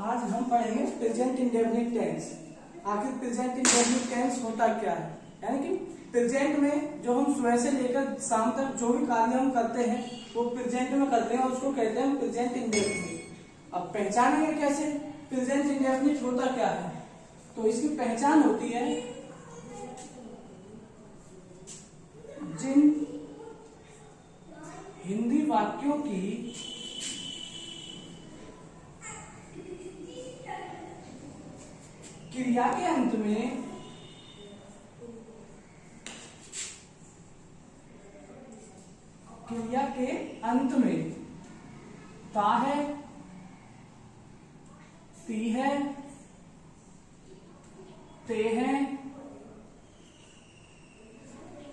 आज हम पढ़ेंगे प्रेजेंट इंडेफिनिट टेंस। आखिर प्रेजेंट इंडेफिनिट टेंस होता क्या है, यानी कि प्रेजेंट में जो हम सुबह से लेकर शाम तक जो भी कार्य हम करते हैं वो प्रेजेंट में करते हैं, उसको कहते हैं प्रेजेंट इंडेफिनिट। अब पहचानेंगे कैसे प्रेजेंट इंडेफिनिट होता क्या है, तो इसकी पहचान होती है जिन हिंदी वाक्यों की क्रिया के अंत में ता है, ती है, ते है,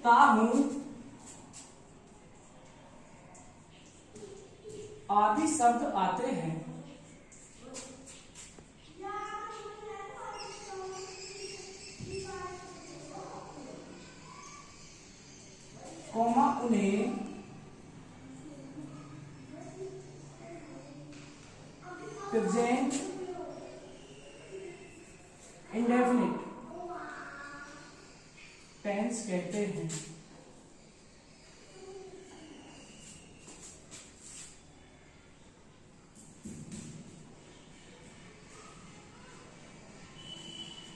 ता हूं आदि शब्द आते हैं। कौमा उन्हें प्रेजेंट इंडेफिनिट टेंस कहते हैं।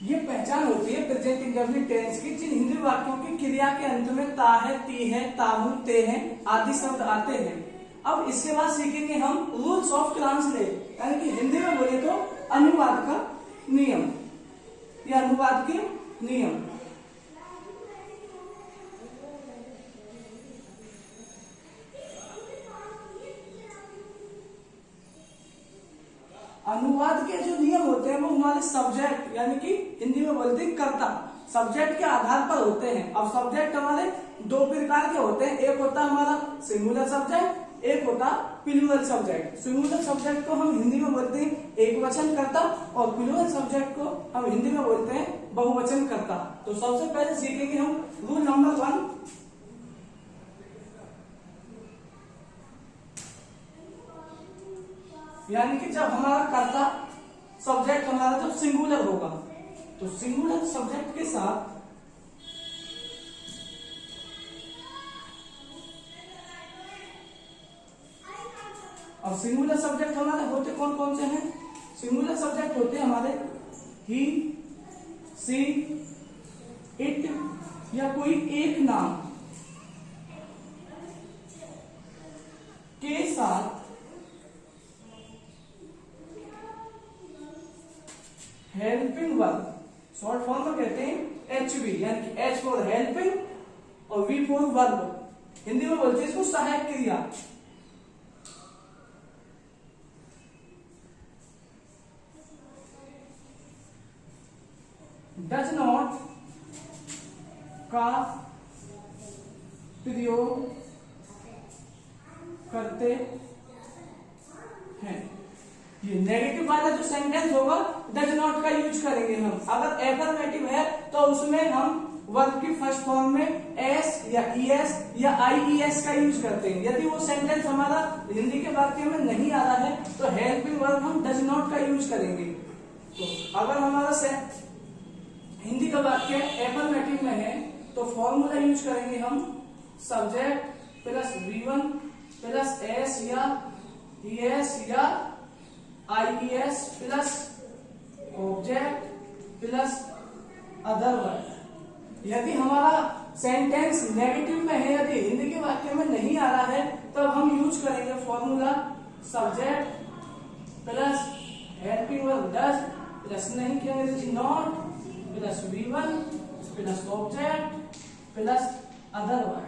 ये पहचान होती है प्रेजेंट इंडेफिनिट टेंस की जिन हिंदी वाक्यों की क्रिया के अंत में ता है, ती है, ताहू, ते है आदि शब्द आते हैं। अब इसके बाद सीखेंगे हम रूल्स ऑफ ट्रांसलेट, यानी कि हिंदी में बोले तो अनुवाद का नियम या अनुवाद के नियम। अनुवाद के जो नियम होते हैं वो हमारे सब्जेक्ट यानी कि हिंदी में बोलते हैं कर्ता, सब्जेक्ट के आधार पर होते हैं। अब सब्जेक्ट हमारे दो प्रकार के होते हैं, एक होता है हमारा सिंगुलर सब्जेक्ट, एक होता प्लूरल सब्जेक्ट। सिंगुलर सब्जेक्ट को हम हिंदी में बोलते हैं एक वचन कर्ता और प्लूरल सब्जेक्ट को हम हिंदी में बोलते हैं बहुवचन कर्ता। तो सबसे पहले सीखेंगे हम रूल नंबर 1। यानी कि जब हमारा कर्ता सब्जेक्ट हमारा जब सिंगुलर होगा तो सिंगुलर सब्जेक्ट के साथ और सिंगुलर सब्जेक्ट हमारे होते कौन कौन से हैं? सिंगुलर सब्जेक्ट होते हैं हमारे ही, सी, इट या कोई एक नाम के साथ हेल्पिंग वर्ब, शॉर्ट फॉर्म में कहते हैं HV, यानी कि H फॉर हेल्पिंग और V फॉर वर्ब। हिंदी में बोलते हैं इसको सहायक क्रिया। डज नॉट का प्रयोग करते हैं। ये नेगेटिव वाला जो सेंटेंस होगा डज नॉट का यूज करेंगे हम। अगर एफर्मेटिव है तो उसमें हम वर्ब की फर्स्ट फॉर्म में एस या ईएस या आईईएस का यूज करते हैं। यदि वो सेंटेंस हमारा हिंदी के वाक्य में नहीं आ रहा है तो हेल्पिंग वर्ब हम डज नॉट का यूज करेंगे। तो अगर हमारा हिंदी का वाक्य एफर्मेटिव में है तो फॉर्मूला यूज करेंगे हम subject plus V1 plus S या ईएस या IES plus object plus other word. यदि हमारा सेंटेंस नेगेटिव में है, यदि हिंदी के वाक्य में नहीं आ रहा है तब हम यूज करेंगे formula subject plus helping verb does plus नहीं कहेंगे not plus V1 plus object plus other word.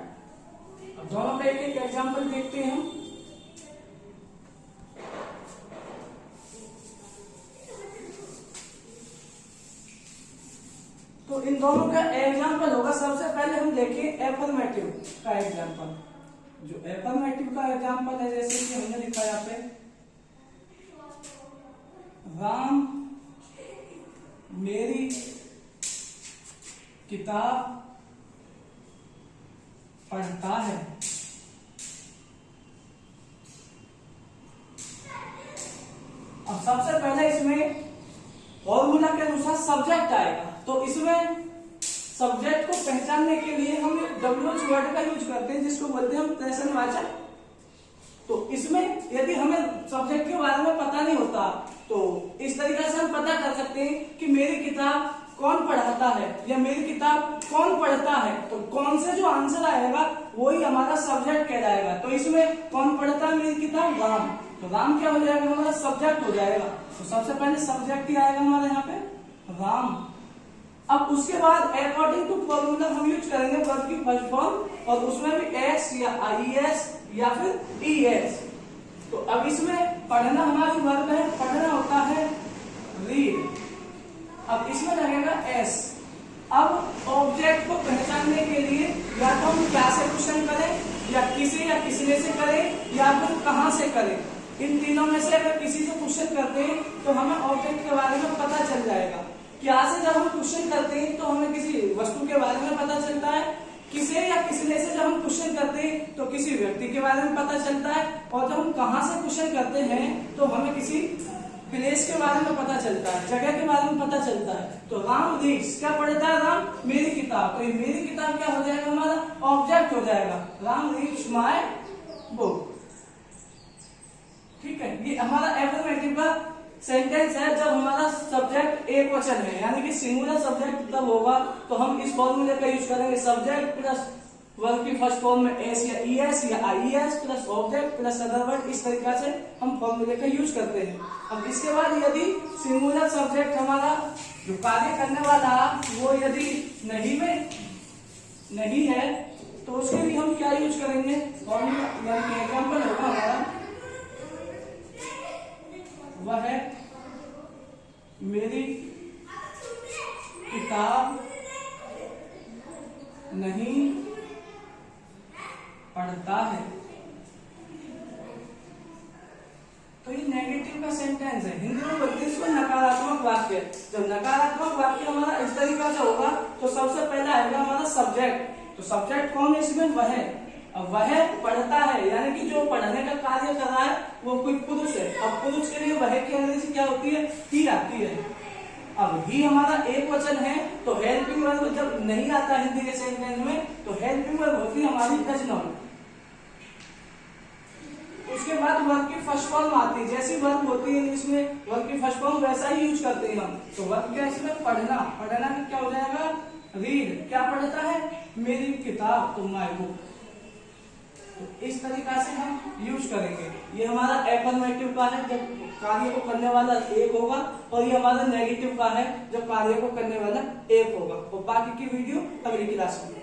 अब दोनों का एक एग्जाम्पल देखते हैं हम। तो इन दोनों का एग्जाम्पल होगा, सबसे पहले हम देखें एफर्मेटिव का एग्जाम्पल। जो एफर्मेटिव का एग्जाम्पल है जैसे कि हमने लिखा यहाँ पे राम मेरी किताब पढ़ता है। अब सबसे पहले इसमें फॉर्मूला के अनुसार सब्जेक्ट आएगा, तो इसमें सब्जेक्ट को पहचानने के लिए हम WH वर्ड का यूज करते हैं, जिसको बोलते हैं हम प्रश्नवाचक। तो इसमें यदि हमें सब्जेक्ट के बारे में पता नहीं होता तो इस तरीके से हम पता कर सकते हैं कि मेरी किताब कौन पढ़ाता है या मेरी किताब कौन पढ़ता है। तो कौन से जो आंसर आएगा वही हमारा सब्जेक्ट कहलाएगा। तो इसमें कौन पढ़ता है मेरी किताब, राम। तो राम क्या हो जाएगा, हमारा सब्जेक्ट हो जाएगा। तो सबसे पहले सब्जेक्ट ही आएगा हमारे यहाँ पे राम। अब उसके बाद अकॉर्डिंग टू फॉर्मूला हम यूज करेंगे वर्ब की फर्स्ट फॉर्म, और उसमें भी एस या IES या फिर ES। तो अब इसमें पढ़ना हमारी वर्ब है, पढ़ना होता है रीड। अब इसमें लगेगा S। अब ऑब्जेक्ट को पहचानने के लिए या तो हम क्या से क्वेश्चन करें या किसी या किसने से करें या फिर कहां से करें। इन तीनों में से अगर किसी से क्वेश्चन करते हैं तो हमें ऑब्जेक्ट के बारे में पता चल जाएगा। क्या से जब हम क्वेश्चन करते हैं तो हमें किसी वस्तु के बारे में पता चलता है। किसे या किसने से जब हम क्वेश्चन करते हैं तो किसी व्यक्ति के बारे में पता चलता है। और जब हम कहां से क्वेश्चन करते हैं तो हमें किसी प्लेस के बारे में पता चलता है, जगह के बारे में पता चलता है। तो राम रीड्स, क्या पढ़ता है राम, मेरी किताब। तो ये मेरी किताब क्या हो जाएगा, हमारा ऑब्जेक्ट हो जाएगा। Ram reads my book. ठीक है, ये हमारा एफर्मेटिव का सेंटेंस है जब हमारा सब्जेक्ट एक वचन है, यानी कि सिंगुलर सब्जेक्ट तब होगा तो हम इस फॉर्मूले का यूज करेंगे। सब्जेक्ट प्लस वर्ब की फर्स्ट फॉर्म में S या ES या IES plus object plus other word, इस तरीका से हम फॉर्मूले का यूज करते हैं। अब इसके बाद यदि सिंगुलर सब्जेक्ट हमारा जो कार्य करने वाला वो यदि नहीं है तो उसके लिए हम क्या यूज करेंगे, फॉर्मूला यानी कि एग्जाम्पल होगा हमारा, वह है मेरी किताब नहीं पढ़ता है। तो ये नेगेटिव का सेंटेंस है, हिंदी में बोलते हैं इसको नकारात्मक वाक्य। जब नकारात्मक वाक्य हमारा इस तरीका से होगा तो सबसे पहला आएगा हमारा सब्जेक्ट। तो सब्जेक्ट कौन है इसमें, वह। अब वह पढ़ता है यानी कि जो पढ़ने का कार्य कर रहा है वो कोई पुरुष है। अब पुरुष के लिए वह की अंग्रेजी क्या होती है, ही आती है। अब ही हमारा एक वचन है तो हेल्पिंग वर्ब जब नहीं आता हिंदी के सेंटेंस में तो हेल्पिंग वर्ब होती है हमारी डज नॉट। उसके बाद वर्ब की फर्स्ट फॉर्म आती है, जैसी वर्ब होती है इंग्लिश में वर्ब की फर्स्ट फॉर्म वैसा ही यूज करते हैं हम। तो वर्ब क्या इसमें पढ़ना, पढ़ना का क्या हो जाएगा, रीड। क्या पढ़ता है, मेरी किताब, तो माय बुक। तो इस तरीका से हम यूज करेंगे। ये हमारा एफर्मेटिव का है जब कार्य को करने वाला एक होगा, और ये हमारा नेगेटिव का है जब कार्य को करने वाला एक होगा। और बाकी की वीडियो अगली क्लास में।